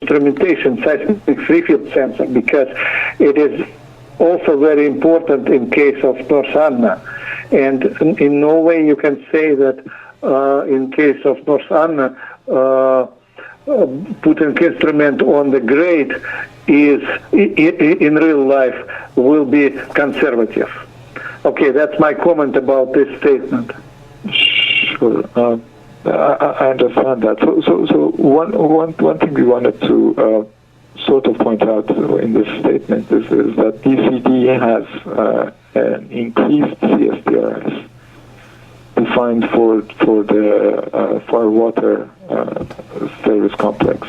instrumentation, seismic free-field sensor, because it is also very important in case of North Anna. And in no way you can say that in case of North Anna, putting instrument on the grade is in real life will be conservative. Okay, that's my comment about this statement. Sure. I understand that. So one thing we wanted to sort of point out in this statement is that DCD has an increased CSDRS defined for the far water service complex,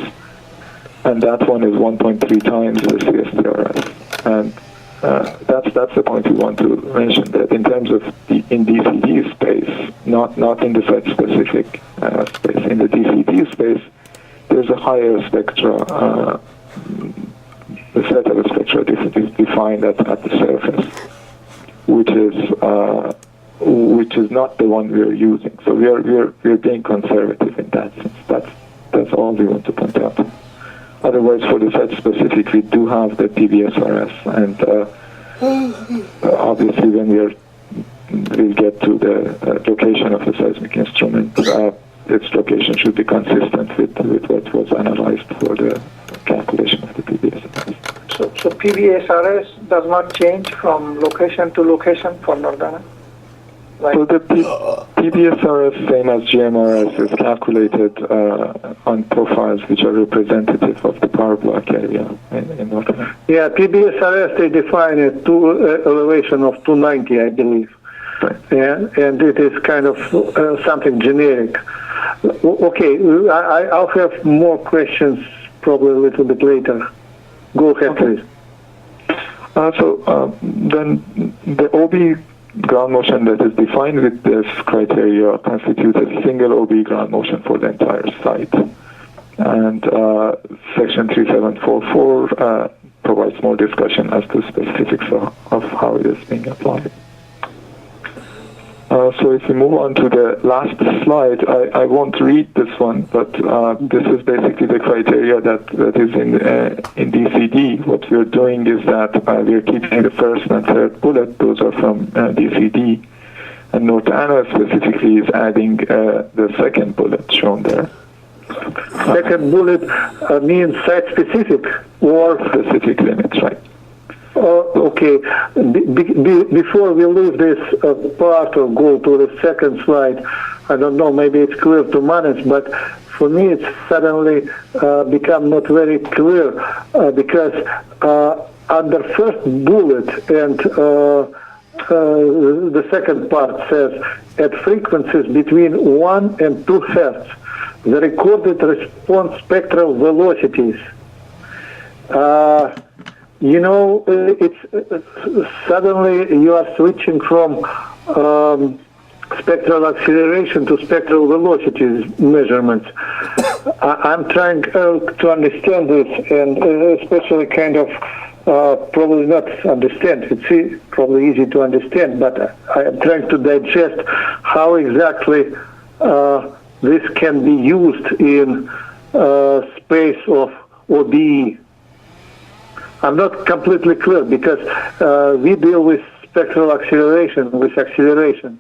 and that one is 1.3 times the CSDRS, and that's the point we want to mention, that in terms of in DCD space, not in the site-specific space, in the DCD space, there's a higher spectra, the set of spectra defined at the surface, which is not the one we are using. So we're being conservative in that sense. That's all we want to point out. Otherwise, for the site-specific, we do have the PBSRS, and obviously when we'll get to the location of the seismic instrument, its location should be consistent with what was analyzed for the calculation of the PBSRS. So PBSRS does not change from location to location for North Anna? So the PBSRS, same as GMRS, is calculated on profiles which are representative of the power block area in North Anna. Yeah, PBSRS, they define it to elevation of 290, I believe. Right. And it is kind of something generic. Okay, I'll have more questions probably a little bit later. Go ahead, please. Then the OB ground motion that is defined with this criteria constitutes a single OB ground motion for the entire site. And Section 3744 provides more discussion as to specifics of how it is being applied. So if we move on to the last slide, I won't read this one, but this is basically the criteria that is in DCD. What we're doing is that we're keeping the first and third bullet. Those are from DCD. And North Anna specifically is adding the second bullet shown there. Second bullet means site-specific or specific limits, right? Okay. Before we leave this part or go to the second slide, I don't know, maybe it's clear to manage, but for me it's suddenly become not very clear because under first bullet and the second part says at frequencies between 1 and 2 hertz, the recorded response spectral velocities. You know, it's suddenly you are switching from spectral acceleration to spectral velocities measurements. I'm trying to understand this, and especially kind of probably not understand. It's probably easy to understand, but I'm trying to digest how exactly this can be used in space of OBE. I'm not completely clear because we deal with spectral acceleration, with accelerations,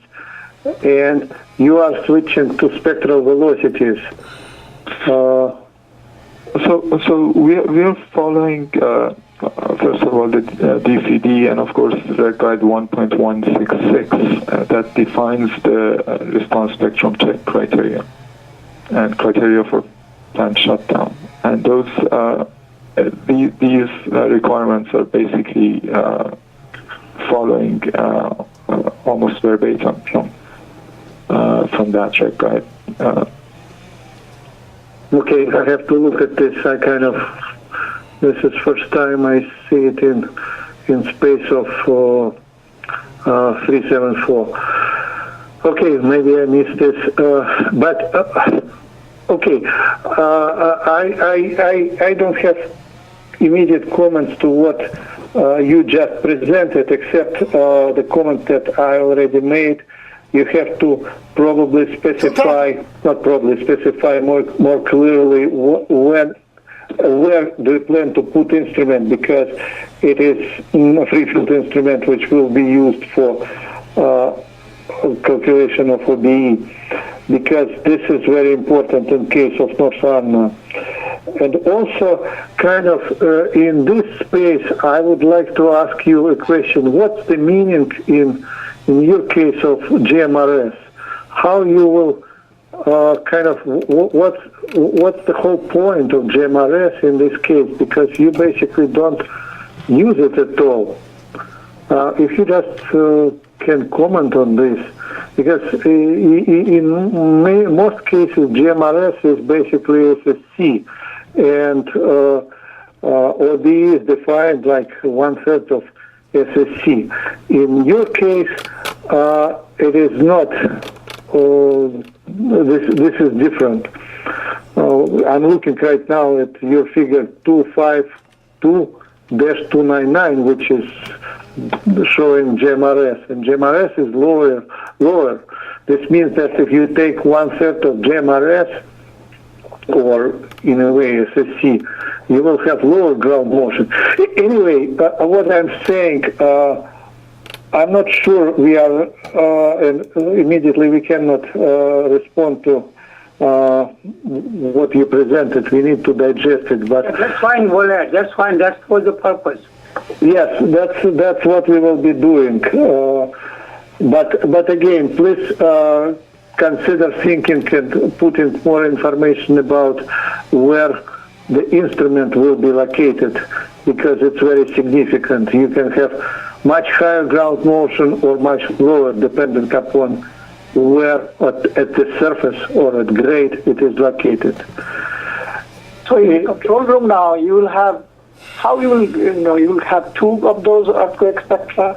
and you are switching to spectral velocities. So we are following, first of all, the DCD and, of course, the Guide 1.166 that defines the response spectrum check criteria and criteria for plant shutdown. And those these requirements are basically following almost verbatim from that check guide. Okay, I have to look at this. This is first time I see it in space of 374. Okay, maybe I missed this, but okay, I don't have immediate comments to what you just presented, except the comment that I already made. You have to probably specify, not probably specify more clearly when where do you plan to put instrument, because it is a free field instrument which will be used for calculation of OBE, because this is very important in case of North Anna. And also, kind of in this space, I would like to ask you a question. What's the meaning in your case of GMRS? How you will what's the whole point of GMRS in this case? Because you basically don't use it at all. If you just can comment on this, because in most cases GMRS is basically SSC, and OBE is defined like 1/3 of SSC. In your case, it is not. This is different. I'm looking right now at your figure 252-299, which is showing GMRS, and GMRS is lower. This means that if you take 1/3 of GMRS, or in a way SSC, you will have lower ground motion. Anyway, what I'm saying, I'm not sure we are, and immediately we cannot respond to what you presented. We need to digest it, but that's fine, Volad. That's fine. That's for the purpose. yes, that's what we will be doing. But again, please consider thinking and putting more information about where the instrument will be located, because it's very significant. You can have much higher ground motion or much lower, depending upon where at the surface or at grade it is located. So in the control room now, you will have, how you will have two of those earthquake spectra?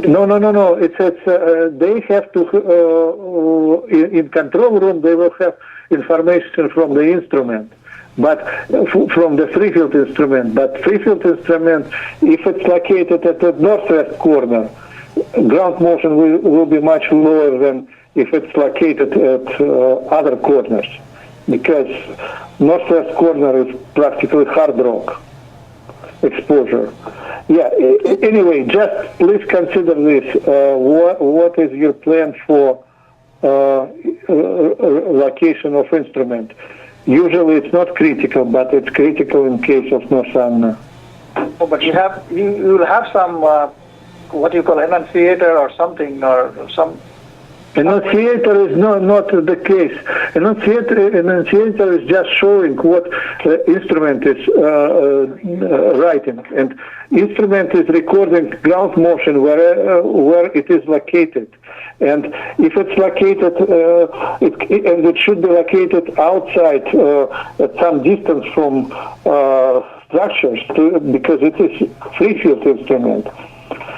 No. It's they have to in control room they will have information from the instrument, but from the free field instrument. But free field instrument, if it's located at the northwest corner, ground motion will be much lower than if it's located at other corners, because northwest corner is practically hard rock exposure. Yeah. Anyway, just please consider this. What is your plan for location of instrument? Usually, it's not critical, but it's critical in case of North Anna. Oh, but you will have some what you call enunciator or something, or some. Enunciator is not the case. Enunciator is just showing what the instrument is writing, and instrument is recording ground motion where it is located. And if it's located, it should be located outside at some distance from structures, because it is free field instrument.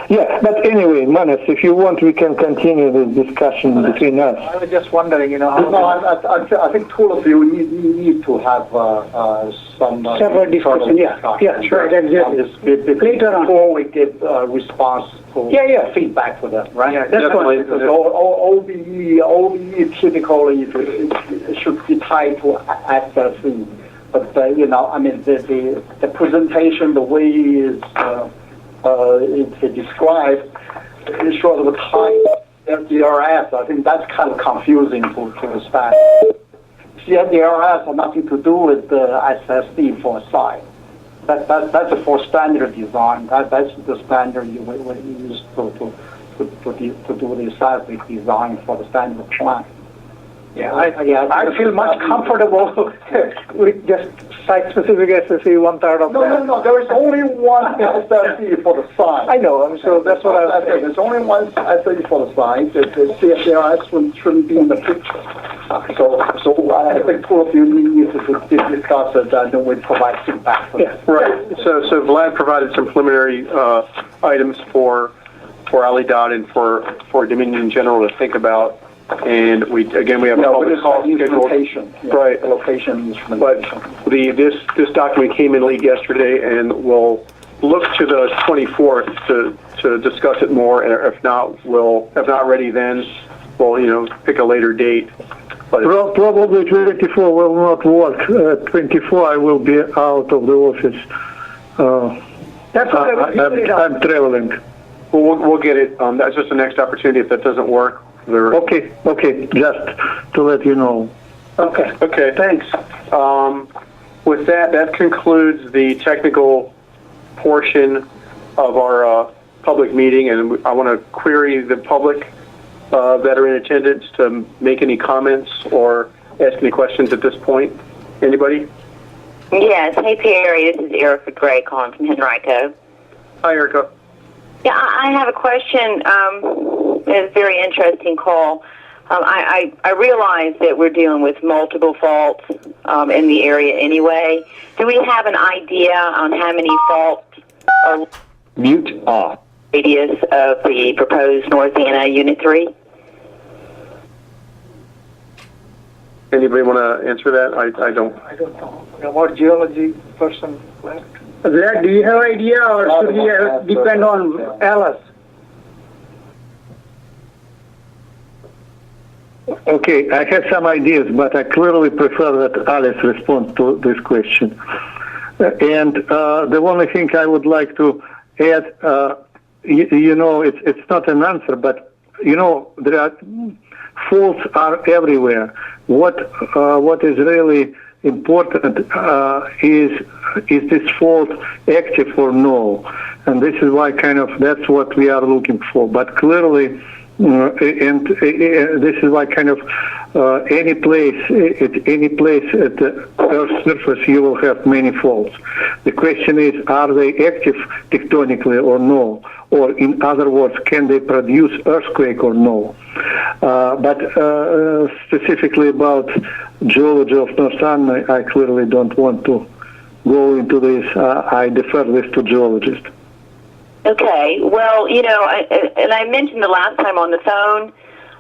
Yeah, but anyway, Manas, if you want, we can continue this discussion between us. I was just wondering, how... No, I think two of you need to have some... separate discussion, yeah, sure. Later on. Before we get response to feedback for that, right? Yeah, that's definitely. Because OBE typically it should be tied to SSC. But, the presentation, the way it's described, it's sort of a type DRS. I think that's kind of confusing to the staff. DRS has nothing to do with the SSD for site. That's for standard design. That's the standard you use to do the seismic design for the standard plan. Yeah, I feel much comfortable with just site-specific SSC 1/3 of that. No. There is only one SSC for the site. I know. So that's what I was saying. There's only one SSC for the site. The CFDRS shouldn't be in the picture. So I think two of you need to discuss it, and then we provide feedback for that. Right. So Vlad provided some preliminary items for Alidot and for Dominion in general to think about. And we have a public call scheduled. Right. Location instrumentation. But this document came in late yesterday, and we'll look to the 24th to discuss it more. And if not ready then, we'll pick a later date. But Probably 24 will not work. 24 I will be out of the office. That's what I'm traveling. we'll get it. That's just the next opportunity. If that doesn't work, Okay. Just to let you know. Okay. Okay. Thanks. With that concludes the technical portion of our public meeting, and I want to query the public that are in attendance to make any comments or ask any questions at this point. Anybody? Yes. Hey, Perry. This is Erica Gray calling from Henrico. Hi, Erica. Yeah, I have a question. It's a very interesting call. I realize that we're dealing with multiple faults in the area anyway. Do we have an idea on how many faults are Mute off. radius of the proposed North Anna Unit 3? Anybody want to answer that? I don't. I don't know. What geology person left? Vlad, do you have idea, or should we depend on Alice? Okay, I have some ideas, but I clearly prefer that Alice respond to this question. And the only thing I would like to add, it's not an answer, but there are faults are everywhere. What is really important is this fault active or no? And this is why that's what we are looking for. But clearly, and this is why any place at the Earth's surface you will have many faults. The question is, are they active tectonically or no? Or in other words, can they produce earthquake or no? But specifically about geology of North Anna, I clearly don't want to go into this. I defer this to geologists. Okay. Well, and I mentioned the last time on the phone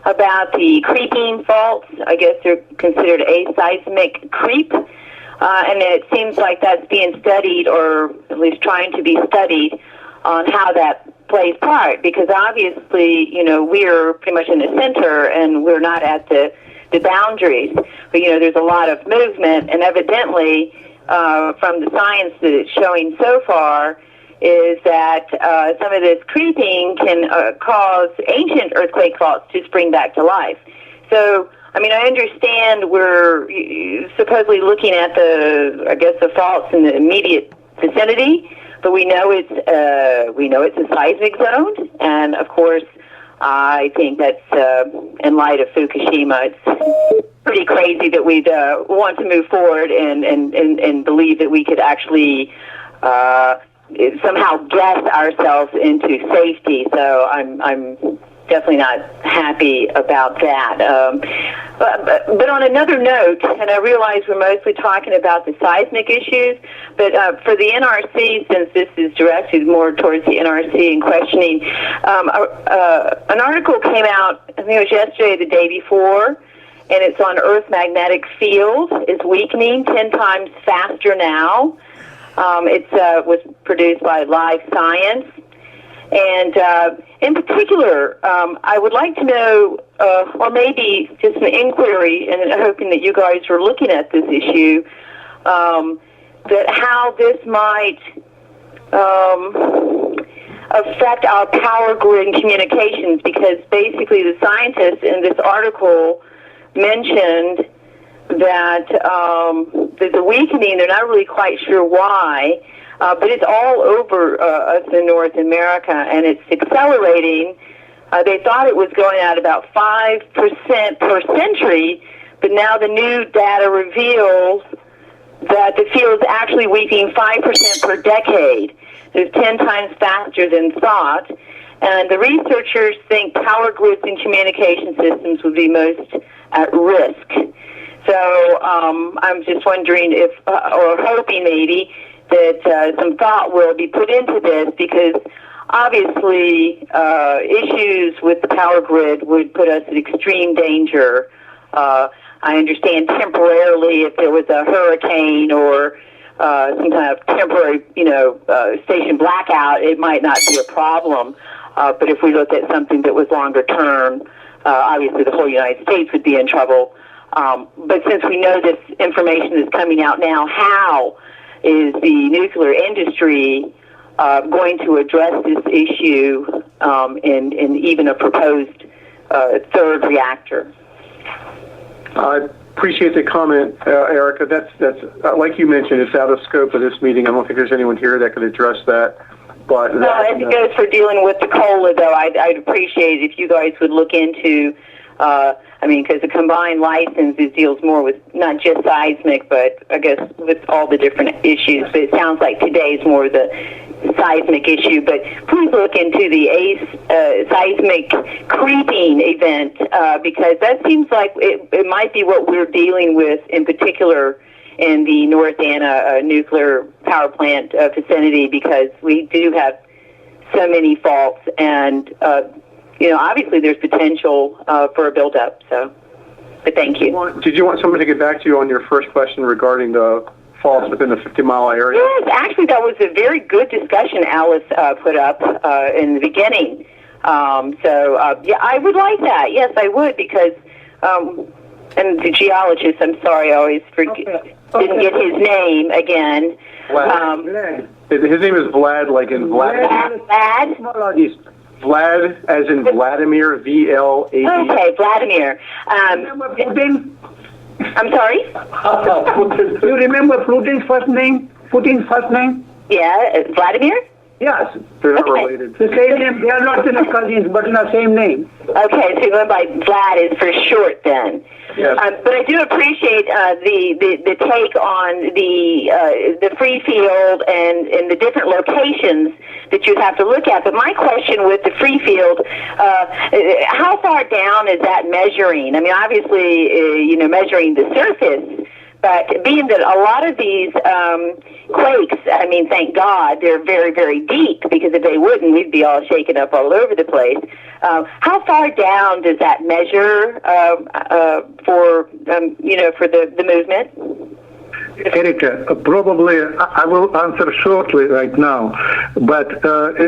about the creeping faults. I guess they're considered aseismic creep. And it seems like that's being studied, or at least trying to be studied, on how that plays part. Because obviously, we're pretty much in the center, and we're not at the boundaries. But, there's a lot of movement, and evidently, from the science that it's showing so far, is that some of this creeping can cause ancient earthquake faults to spring back to life. So, I understand we're supposedly looking at the faults in the immediate vicinity, but we know it's a seismic zone, and of course, I think that's in light of Fukushima, it's pretty crazy that we'd want to move forward and believe that we could actually somehow guess ourselves into safety. So I'm definitely not happy about that. But on another note, and I realize we're mostly talking about the seismic issues, but for the NRC, since this is directed more towards the NRC and questioning, an article came out, I think it was yesterday or the day before, and it's on Earth's magnetic field is weakening 10 times faster now. It was produced by Live Science. And in particular, I would like to know, or maybe just an inquiry, and hoping that you guys are looking at this issue, that how this might affect our power grid and communications, because basically the scientists in this article mentioned that the weakening, they're not really quite sure why, but it's all over us in North America, and it's accelerating. They thought it was going at about 5% per century, but now the new data reveals that the field is actually weakening 5% per decade. It's 10 times faster than thought. And the researchers think power grids and communication systems would be most at risk. So I'm just wondering if, or hoping maybe, that some thought will be put into this, because obviously issues with the power grid would put us at extreme danger. I understand temporarily if there was a hurricane or some kind of temporary, station blackout, it might not be a problem. But if we looked at something that was longer term, obviously the whole United States would be in trouble. But since we know this information is coming out now, how is the nuclear industry going to address this issue in even a proposed third reactor? I appreciate the comment, Erica. That's like you mentioned, it's out of scope of this meeting. I don't think there's anyone here that could address that. But no, as it goes for dealing with the COLA, though, I'd appreciate it if you guys would look into. Because the combined license deals more with not just seismic, but I guess with all the different issues. But it sounds like today's more the seismic issue. But please look into the seismic creeping event because that seems like it might be what we're dealing with in particular in the North Anna nuclear power plant vicinity, because we do have so many faults and. Obviously there's potential for a buildup. So, but thank you. Did you want someone to get back to you on your first question regarding the faults within the 50-mile area? Yes, actually, that was a very good discussion Alice put up in the beginning. I would like that. Yes, I would, because and the geologist, I'm sorry, I always didn't get his name again. His name is Vlad, like in Vlad. Vlad? Vlad, as in Vladimir, V-L-A-D. Okay, Vladimir. Remember Putin? I'm sorry? You remember Putin's first name? Putin's first name? Yeah, Vladimir? Yes. They're not related. The same name. They are not in a cousins, but in the same name. Okay, so you went by Vlad is for short then. Yes. But I do appreciate the take on the free field and the different locations that you have to look at. But my question with the free field, how far down is that measuring? I mean, obviously, measuring the surface. But being that a lot of these quakes, I mean, thank God, they're very, very deep, because if they wouldn't, we'd be all shaken up all over the place. How far down does that measure for the movement? Erica, probably I will answer shortly right now, but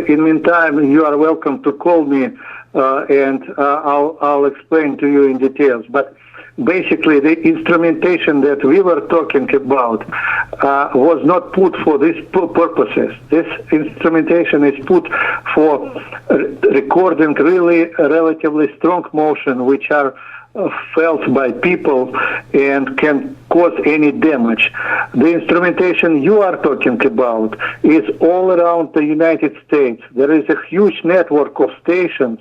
in the meantime, you are welcome to call me and I'll explain to you in details. But basically, the instrumentation that we were talking about was not put for these purposes. This instrumentation is put for recording really relatively strong motion, which are felt by people and can cause any damage. The instrumentation you are talking about is all around the United States. There is a huge network of stations,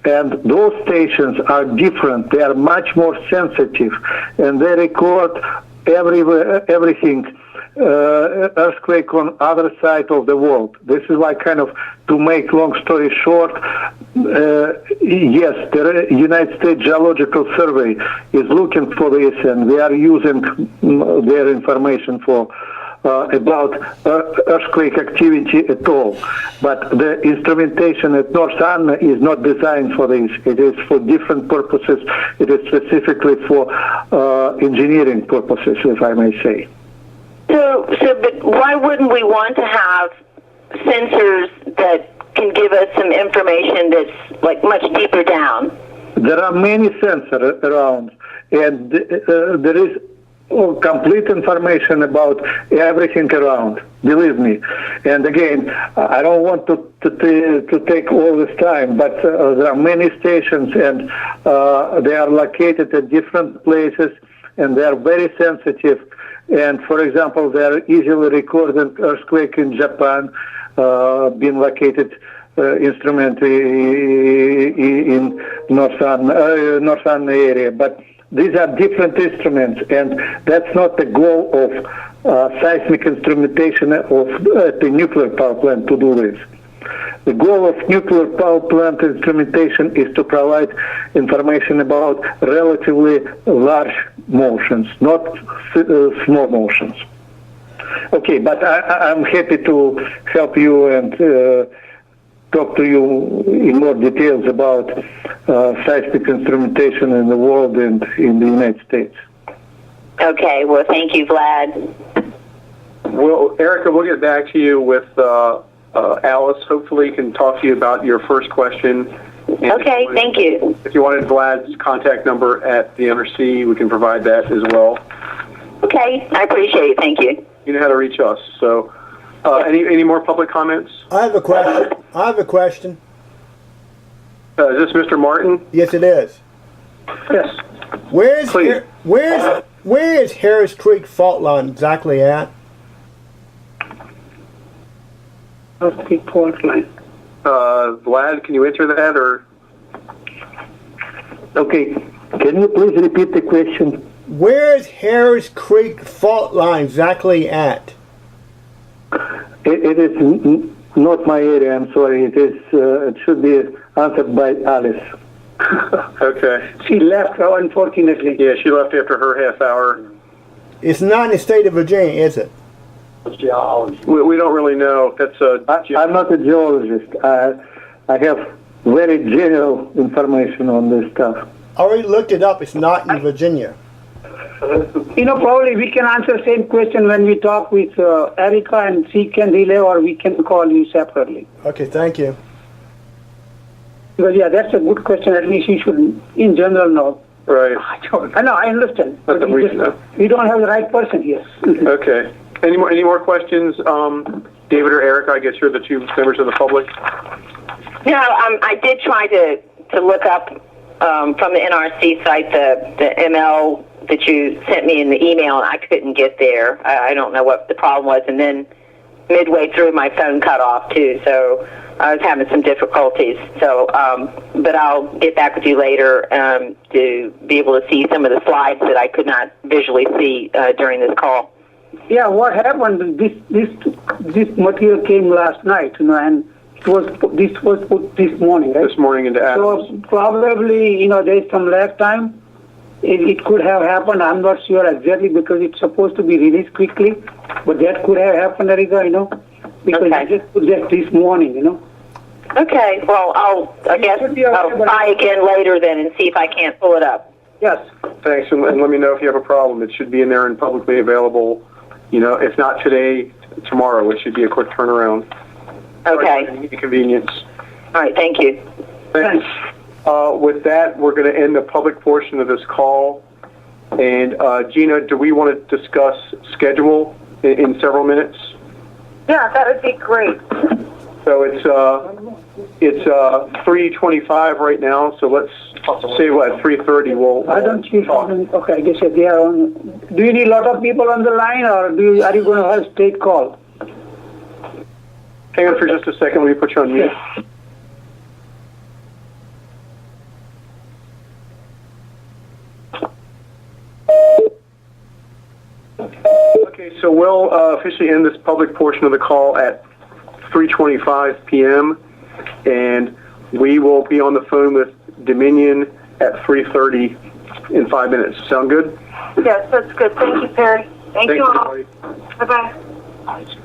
and those stations are different. They are much more sensitive, and they record everything, earthquake on other side of the world. This is like kind of, to make long story short, yes, the United States Geological Survey is looking for this, and they are using their information for about earthquake activity at all. But the instrumentation at North Anna is not designed for this. It is for different purposes. It is specifically for engineering purposes, if I may say. But why wouldn't we want to have sensors that can give us some information that's like much deeper down? There are many sensors around, and there is complete information about everything around, believe me. And again, I don't want to take all this time, but there are many stations, and they are located at different places, and they are very sensitive. And for example, they are easily recording earthquake in Japan, being located instrument in North Anna area. But these are different instruments, and that's not the goal of seismic instrumentation of the nuclear power plant to do this. The goal of nuclear power plant instrumentation is to provide information about relatively large motions, not small motions. Okay, but I'm happy to help you and talk to you in more details about seismic instrumentation in the world and in the United States. Okay, well, thank you, Vlad. Well, Erica, we'll get back to you with Alice. Hopefully can talk to you about your first question Okay, thank you. If you wanted Vlad's contact number at the NRC, we can provide that as well. Okay, I appreciate it. Thank you. You know how to reach us. So, any more public comments? I have a question. Is this Mr. Martin? Yes, it is. Yes. Please. Where is Harris Creek fault line exactly at? Creek fault line. Vlad, can you answer that, or? Okay, can you please repeat the question? Where is Harris Creek fault line exactly at? It is not my area, I'm sorry. It should be answered by Alice. Okay. She left, unfortunately. Yeah, she left after her half hour. It's not in the state of Virginia, is it? We don't really know. That's I'm not a geologist. I have very general information on this stuff. I already looked it up. It's not in Virginia. Probably we can answer the same question when we talk with Erica, and she can relay, or we can call you separately. Okay, thank you. Because, yeah, that's a good question. At least you should, in general, know. right. I know, I understand. Let But them reach out. we don't have the right person here. Okay. Any more questions? David or Erica, I guess you're the two members of the public. I did try to look up from the NRC site the ML that you sent me in the email, and I couldn't get there. I don't know what the problem was, and then midway through my phone cut off too, so I was having some difficulties. So, but I'll get back with you later to be able to see some of the slides that I could not visually see during this call. Yeah, what happened? This material came last night, and this was put this morning, right? This morning into Adams. So probably, there's some lag time. It could have happened. I'm not sure exactly because it's supposed to be released quickly, but that could have happened, Erica, because Okay. I just put that this morning, Okay, well, I guess I'll try again later then and see if I can't pull it up. Yes. Thanks, and let me know if you have a problem. It should be in there and publicly available. If not today, tomorrow. It should be a quick turnaround. Okay. Any inconvenience. All right, thank you. Thanks. With that, we're going to end the public portion of this call. And Gina, do we want to discuss schedule in several minutes? Yeah, that would be great. So it's 3:25 right now. So let's say at 3:30 we'll. Why don't you? talk. Okay, I guess they are on. Do you need a lot of people on the line, or are you going to have a state call? Hang on for just a second. Let me put you on mute. Okay, so we'll officially end this public portion of the call at 3:25 p.m. and we will be on the phone with Dominion at 3:30 in 5 minutes. Sound good? Yes, that's good. Thank you, Perry. Thank Thanks, you all. everybody. Bye-bye.